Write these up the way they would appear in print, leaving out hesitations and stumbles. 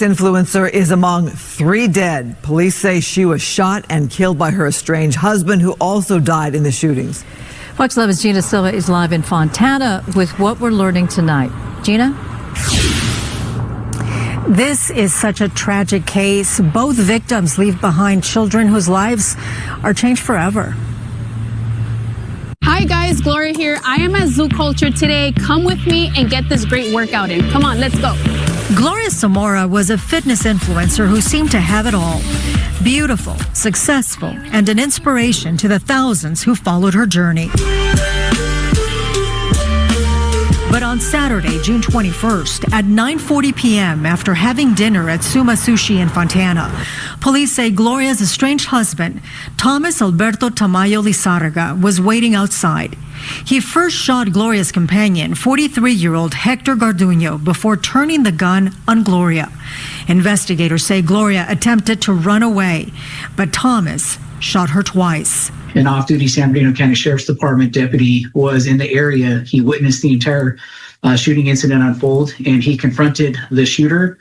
Influencer is among 3 dead. Police say she was shot and killed by her estranged husband, who also died in the shootings. Fox 11's Gina Silva is live in Fontana with what we're learning tonight. Gina? This is such a tragic case. Both victims leave behind children whose lives are changed forever. Hi guys, Gloria here. I am at Zoo Culture today. Come with me and get this great workout in. Come on, let's go. Gloria Zamora was a fitness influencer who seemed to have it all. Beautiful, successful, and an inspiration to the thousands who followed her journey. But on Saturday, June 21st, at 9:40 p.m., after having dinner at Suma Sushi in Fontana, police say Gloria's estranged husband, Thomas Alberto Tamayo Lizarraga, was waiting outside. He first shot Gloria's companion, 43-year-old Hector Garduño, before turning the gun on Gloria. Investigators say Gloria attempted to run away, but Thomas shot her twice. An off-duty San Bernardino County Sheriff's Department deputy was in the area. He witnessed the entire shooting incident unfold, and he confronted the shooter.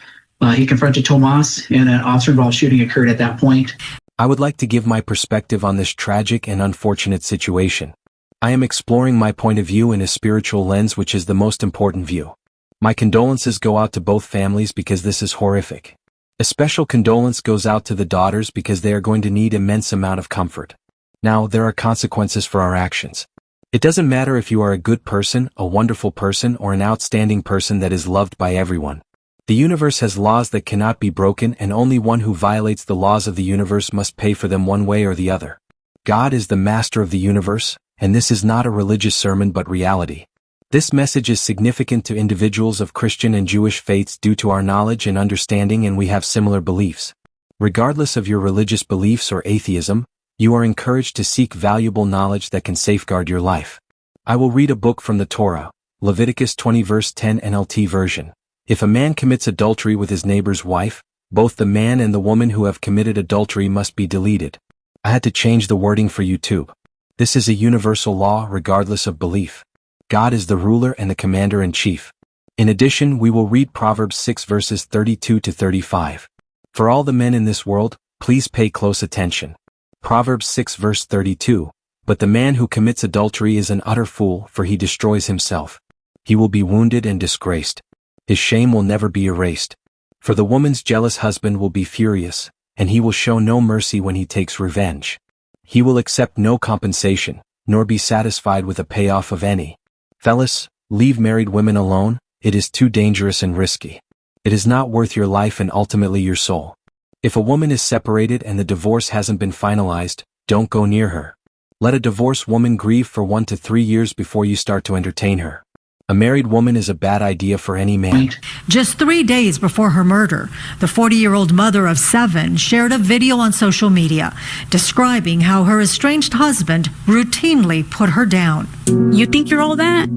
He confronted Tomas, and an officer-involved shooting occurred at that point. I would like to give my perspective on this tragic and unfortunate situation. I am exploring my point of view in a spiritual lens, which is the most important view. My condolences go out to both families because this is horrific. A special condolence goes out to the daughters because they are going to need immense amount of comfort. Now, there are consequences for our actions. It doesn't matter if you are a good person, a wonderful person, or an outstanding person that is loved by everyone. The universe has laws that cannot be broken, and only one who violates the laws of the universe must pay for them one way or the other. God is the master of the universe, and this is not a religious sermon but reality. This message is significant to individuals of Christian and Jewish faiths due to our knowledge and understanding, and we have similar beliefs. Regardless of your religious beliefs or atheism, you are encouraged to seek valuable knowledge that can safeguard your life. I will read a book from the Torah, Leviticus 20 verse 10 NLT version. If a man commits adultery with his neighbor's wife, both the man and the woman who have committed adultery must be deleted. I had to change the wording for YouTube. This is a universal law regardless of belief. God is the ruler and the commander-in-chief. In addition, we will read Proverbs 6 verses 32 to 35. For all the men in this world, please pay close attention. Proverbs 6 verse 32, but the man who commits adultery is an utter fool, for he destroys himself. He will be wounded and disgraced. His shame will never be erased. For the woman's jealous husband will be furious, and he will show no mercy when he takes revenge. He will accept no compensation, nor be satisfied with a payoff of any. Fellas, leave married women alone. It is too dangerous and risky. It is not worth your life and ultimately your soul. If a woman is separated and the divorce hasn't been finalized, don't go near her. Let a divorced woman grieve for 1 to 3 years before you start to entertain her. A married woman is a bad idea for any man. Just 3 days before her murder, the 40-year-old mother of 7 shared a video on social media describing how her estranged husband routinely put her down. You think you're all that?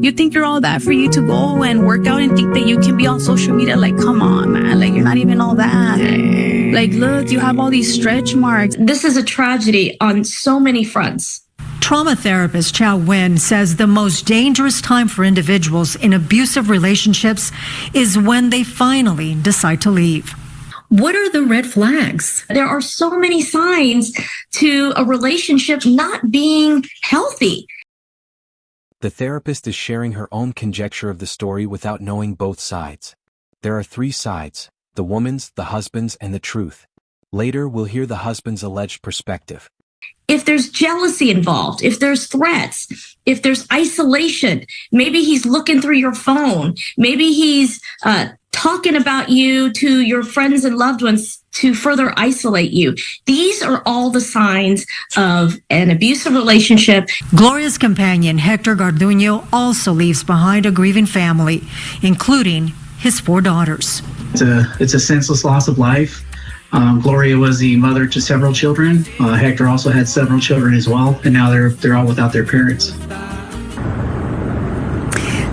You think you're all that for you to go and work out and think that you can be on social media? Like, come on, man. Like, you're not even all that. Like, look, you have all these stretch marks. This is a tragedy on so many fronts. Trauma therapist Chow Win says the most dangerous time for individuals in abusive relationships is when they finally decide to leave. What are the red flags? There are so many signs to a relationship not being healthy. The therapist is sharing her own conjecture of the story without knowing both sides. There are 3 sides: the woman's, the husband's, and the truth. Later, we'll hear the husband's alleged perspective. If there's jealousy involved, if there's threats, if there's isolation, maybe he's looking through your phone, maybe he's talking about you to your friends and loved ones to further isolate you. These are all the signs of an abusive relationship. Gloria's companion, Hector Garduño, also leaves behind a grieving family, including his 4 daughters. It's a senseless loss of life. Gloria was the mother to several children. Hector also had several children as well, and now they're all without their parents.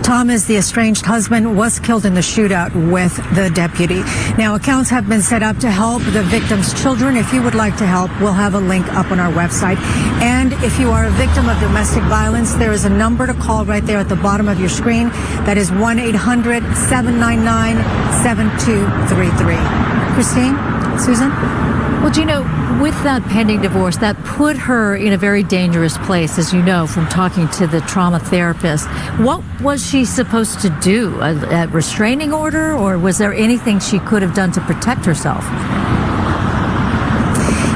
Thomas, the estranged husband, was killed in the shootout with the deputy. Now, accounts have been set up to help the victim's children. If you would like to help, we'll have a link up on our website. And if you are a victim of domestic violence, there is a number to call right there at the bottom of your screen. That is 1-800-799-7233. Christine? Susan? Well, Gino, with that pending divorce, that put her in a very dangerous place, as you know, from talking to the trauma therapist. What was she supposed to do? A restraining order, or was there anything she could have done to protect herself?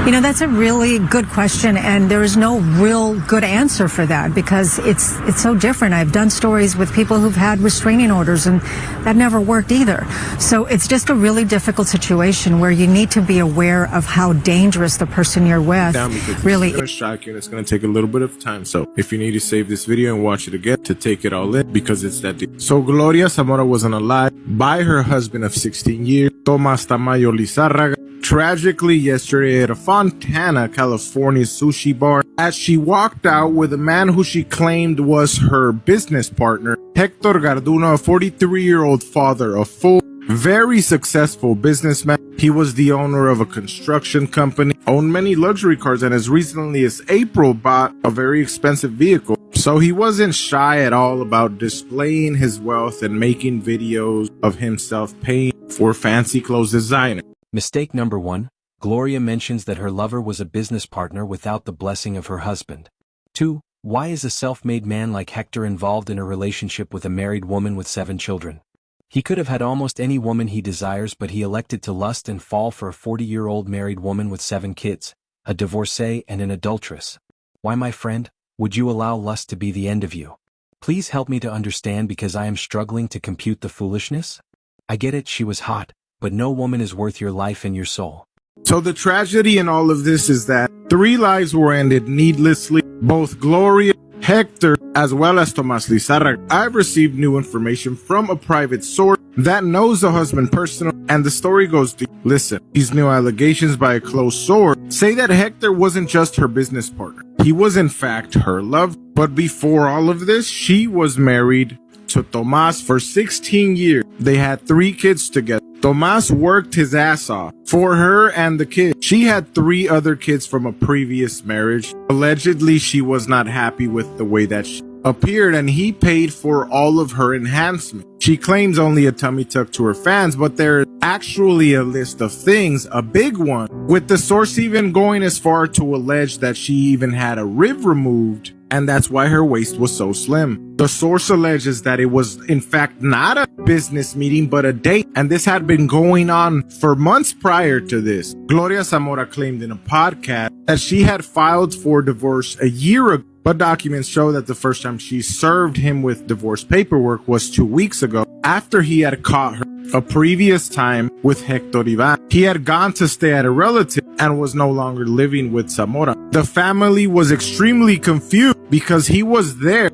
You know, that's a really good question, and there is no real good answer for that because it's so different. I've done stories with people who've had restraining orders, and that never worked either. So it's just a really difficult situation where you need to be aware of how dangerous the person you're with really is. Shocking. It's going to take a little bit of time. So if you need to save this video and watch it again to take it all in, because it's that deep. So Gloria Zamora was unalived by her husband of 16 years, Tomas Tamayo Lizárraga, tragically yesterday at a Fontana, California sushi bar as she walked out with a man who she claimed was her business partner, Hector Garduno, a 43-year-old father of four, very successful businessman. He was the owner of a construction company, owned many luxury cars, and as recently as April bought a very expensive vehicle. So he wasn't shy at all about displaying his wealth and making videos of himself paying for fancy clothes designer. Mistake number 1, Gloria mentions that her lover was a business partner without the blessing of her husband. 2, why is a self-made man like Hector involved in a relationship with a married woman with 7 children? He could have had almost any woman he desires, but he elected to lust and fall for a 40-year-old married woman with 7 kids, a divorcee and an adulteress. Why, my friend, would you allow lust to be the end of you? Please help me to understand, because I am struggling to compute the foolishness. I get it, she was hot, but no woman is worth your life and your soul. So the tragedy in all of this is that 3 lives were ended needlessly. Both Gloria, Hector, as well as Tomas Lizárraga. I've received new information from a private source that knows the husband personally, and the story goes deep. Listen, these new allegations by a close source say that Hector wasn't just her business partner. He was in fact her lover. But before all of this, she was married to Tomas for 16 years. They had 3 kids together. Tomas worked his ass off for her and the kids. She had 3 other kids from a previous marriage. Allegedly, she was not happy with the way that she appeared, and he paid for all of her enhancement. She claims only a tummy tuck to her fans, but there's actually a list of things, a big one, with the source even going as far to allege that she even had a rib removed, and that's why her waist was so slim. The source alleges that it was in fact not a business meeting but a date, and this had been going on for months prior to this. Gloria Zamora claimed in a podcast that she had filed for divorce a year ago, but documents show that the first time she served him with divorce paperwork was 2 weeks ago, after he had caught her a previous time with Hector Ivan. He had gone to stay at a relative and was no longer living with Zamora. The family was extremely confused because he was there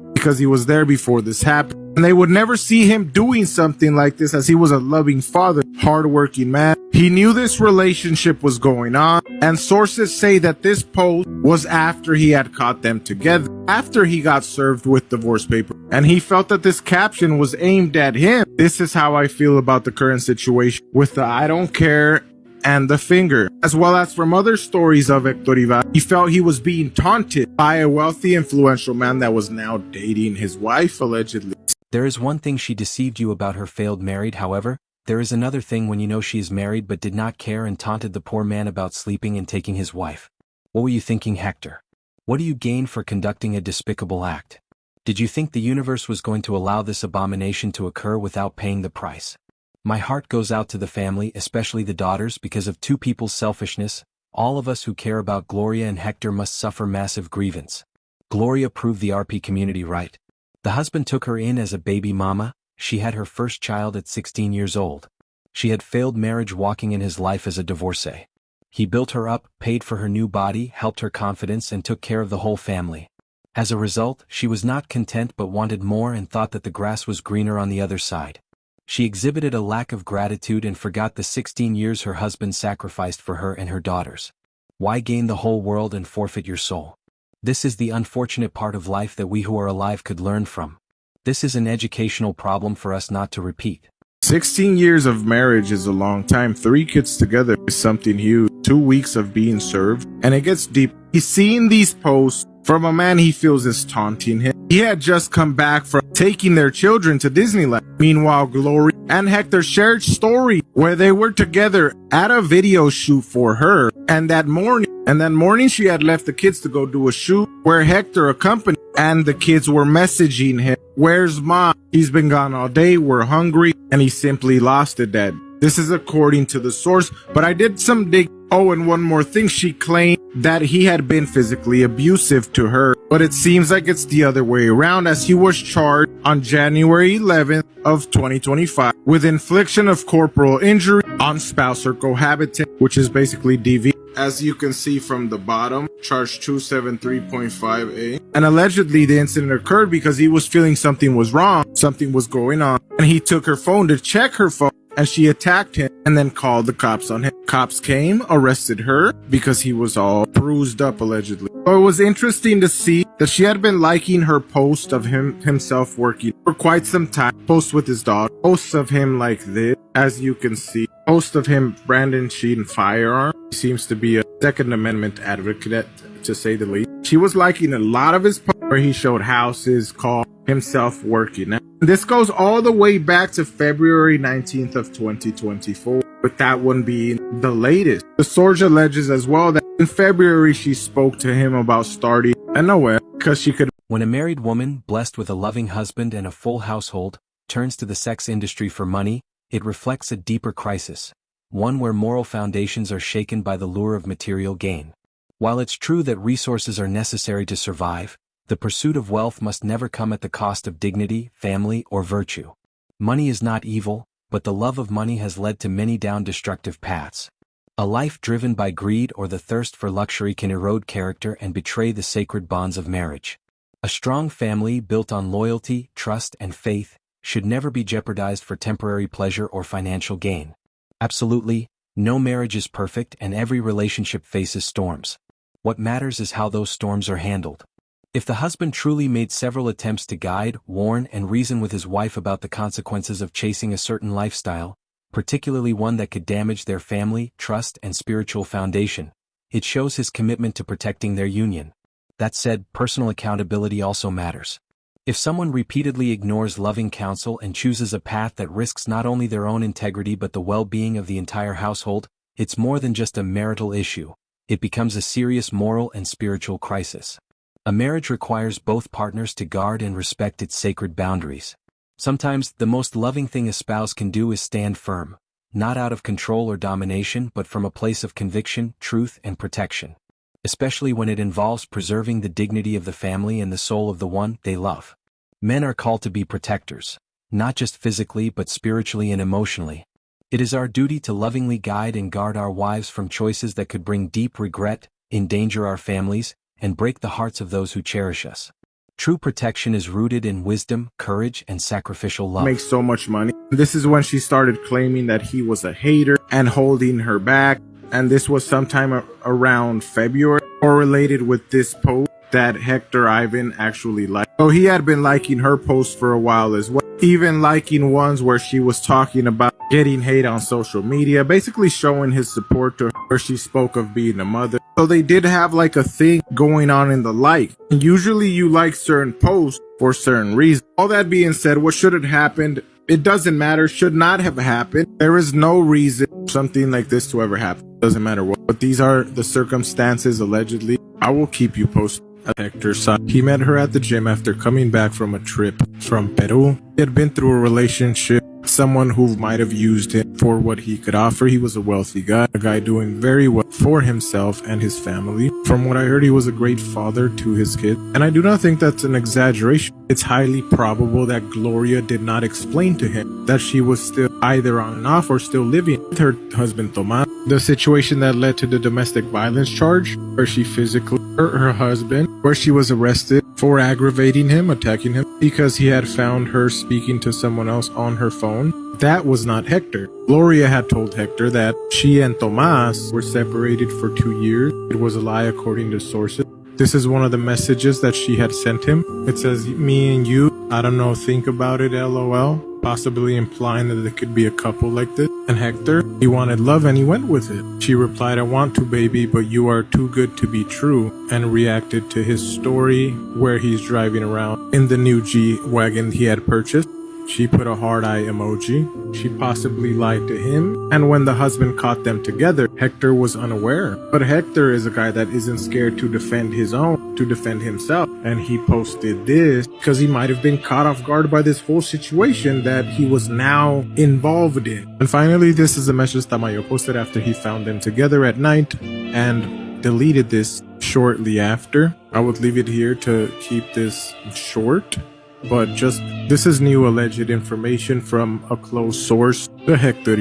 before this happened. And they would never see him doing something like this, as he was a loving father, hardworking man. He knew this relationship was going on, and sources say that this post was after he had caught them together, after he got served with divorce paper, and he felt that this caption was aimed at him. This is how I feel about the current situation, with the I don't care and the finger. As well as from other stories of Hector Ivan, he felt he was being taunted by a wealthy, influential man that was now dating his wife, allegedly. There is one thing she deceived you about, her failed married. However, there is another thing when you know she is married but did not care and taunted the poor man about sleeping and taking his wife. What were you thinking, Hector? What do you gain for conducting a despicable act? Did you think the universe was going to allow this abomination to occur without paying the price? My heart goes out to the family, especially the daughters, because of 2 people's selfishness. All of us who care about Gloria and Hector must suffer massive grievance. Gloria proved the RP community right. The husband took her in as a baby mama. She had her first child at 16 years old. She had failed marriage, walking in his life as a divorcee. He built her up, paid for her new body, helped her confidence, and took care of the whole family. As a result, she was not content but wanted more and thought that the grass was greener on the other side. She exhibited a lack of gratitude and forgot the 16 years her husband sacrificed for her and her daughters. Why gain the whole world and forfeit your soul? This is the unfortunate part of life that we who are alive could learn from. This is an educational problem for us not to repeat. 16 years of marriage is a long time. 3 kids together is something huge. 2 weeks of being served, and it gets deep. He's seeing these posts from a man he feels is taunting him. He had just come back from taking their children to Disneyland. Meanwhile, Gloria and Hector shared story where they were together at a video shoot for her. And that morning she had left the kids to go do a shoot where Hector accompanied, and the kids were messaging him, "Where's mom? He's been gone all day. We're hungry." And he simply lost it, Dad. This is according to the source, but I did some dig. Oh, and one more thing. She claimed that he had been physically abusive to her, but it seems like it's the other way around, as he was charged on January 11th of 2025 with infliction of corporal injury on spouse or cohabitant, which is basically DV. As you can see from the bottom, charge 273.5A. And allegedly the incident occurred because he was feeling something was wrong, something was going on, and he took her phone to check her phone, and she attacked him and then called the cops on him. Cops came, arrested her because he was all bruised up allegedly. So it was interesting to see that she had been liking her post of himself working for quite some time. Posts with his dog, posts of him like this, as you can see. Post of him brandishing firearm. He seems to be a Second Amendment advocate, to say the least. She was liking a lot of his posts where he showed houses, called himself working. Now, this goes all the way back to February 19th of 2024, with that one being the latest. The source alleges as well that in February she spoke to him about starting a Noel because she could. When a married woman, blessed with a loving husband and a full household, turns to the sex industry for money, it reflects a deeper crisis, one where moral foundations are shaken by the lure of material gain. While it's true that resources are necessary to survive, the pursuit of wealth must never come at the cost of dignity, family, or virtue. Money is not evil, but the love of money has led to many down destructive paths. A life driven by greed or the thirst for luxury can erode character and betray the sacred bonds of marriage. A strong family built on loyalty, trust, and faith should never be jeopardized for temporary pleasure or financial gain. Absolutely, no marriage is perfect and every relationship faces storms. What matters is how those storms are handled. If the husband truly made several attempts to guide, warn, and reason with his wife about the consequences of chasing a certain lifestyle, particularly one that could damage their family, trust, and spiritual foundation, it shows his commitment to protecting their union. That said, personal accountability also matters. If someone repeatedly ignores loving counsel and chooses a path that risks not only their own integrity but the well-being of the entire household, it's more than just a marital issue. It becomes a serious moral and spiritual crisis. A marriage requires both partners to guard and respect its sacred boundaries. Sometimes, the most loving thing a spouse can do is stand firm, not out of control or domination but from a place of conviction, truth, and protection. Especially when it involves preserving the dignity of the family and the soul of the one they love. Men are called to be protectors, not just physically but spiritually and emotionally. It is our duty to lovingly guide and guard our wives from choices that could bring deep regret, endanger our families, and break the hearts of those who cherish us. True protection is rooted in wisdom, courage, and sacrificial love. Makes so much money. This is when she started claiming that he was a hater and holding her back. And this was sometime around February, correlated with this post that Hector Ivan actually liked. So he had been liking her posts for a while as well, even liking ones where she was talking about getting hate on social media, basically showing his support to her, where she spoke of being a mother. So they did have like a thing going on in the like. And usually you like certain posts for certain reasons. All that being said, what should have happened? It doesn't matter, should not have happened. There is no reason for something like this to ever happen. Doesn't matter what. But these are the circumstances allegedly. I will keep you posted. Hector's son. He met her at the gym after coming back from a trip from Peru. He had been through a relationship with someone who might have used him for what he could offer. He was a wealthy guy, a guy doing very well for himself and his family. From what I heard, he was a great father to his kid. And I do not think that's an exaggeration. It's highly probable that Gloria did not explain to him that she was still either on and off or still living with her husband Tomas. The situation that led to the domestic violence charge, where she physically hurt her husband, where she was arrested for aggravating him, attacking him, because he had found her speaking to someone else on her phone. That was not Hector. Gloria had told Hector that she and Tomas were separated for 2 years. It was a lie according to sources. This is one of the messages that she had sent him. It says, "Me and you I don't know, think about it, LOL. Possibly implying that there could be a couple like this. And Hector, he wanted love and he went with it. She replied, I want to, baby, but you are too good to be true. And reacted to his story where he's driving around in the new G-Wagon he had purchased. She put a heart eye emoji. She possibly lied to him. And when the husband caught them together, Hector was unaware. But Hector is a guy that isn't scared to defend his own, to defend himself. And he posted this because he might have been caught off guard by this whole situation that he was now involved in. And finally, this is a message Tamayo posted after he found them together at night and deleted this shortly after. I would leave it here to keep this short. But just, this is new alleged information from a close source to Hector.